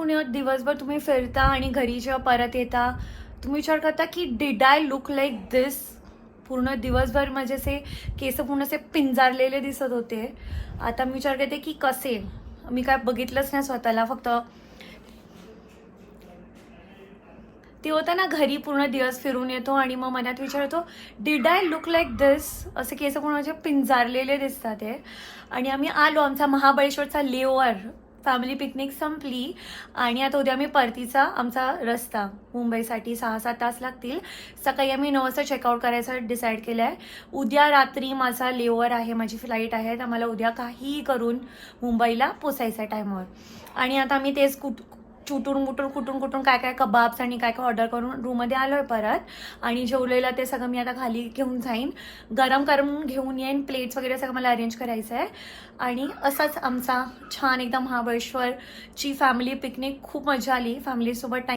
पुण्यात दिवसभर तुम्ही फिरता आणि घरी जेव्हा परत येता तुम्ही विचार करता की डिड आय लुक लाईक दिस. पूर्ण दिवसभर माझे असे केस पूर्ण असे पिंजारलेले दिसत होते. आता मी विचार करते की कसे, मी काय बघितलंच नाही स्वतःला, फक्त ते होतं ना घरी पूर्ण दिवस फिरून येतो आणि मग मनात विचार येतो डिड आय लुक लाईक दिस. असे केस पूर्ण माझे पिंजारलेले दिसतात ते. आणि आम्ही आलो, आमचा महाबळेश्वरचा लेओव्हर फॅमिली पिकनिक संपली आणि आता उद्या आम्ही परतीचा आमचा रस्ता मुंबईसाठी 6-7 तास लागतील. सकाळी आम्ही 9 वाजता चेकआउट करायचं डिसाईड केलं आहे. उद्या रात्री माझा लेओव्हर आहे, माझी फ्लाईट आहे, तर मला उद्या काहीही करून मुंबईला पोचायचं आहे टायमावर. आणि आता आम्ही तेच कुठून काय काय कबाब्स आणि काय काय ऑर्डर करून रूममध्ये आलो आहे परत. आणि जेवलेलं ते सगळं मी आता खाली घेऊन जाईन, गरम करून घेऊन येईन, प्लेट्स वगैरे सगळं मला अरेंज करायचं आहे. आणि असाच आमचा छान एकदम महाबळेश्वरची फॅमिली पिकनिक, खूप मजा आली फॅमिलीसोबत टाईम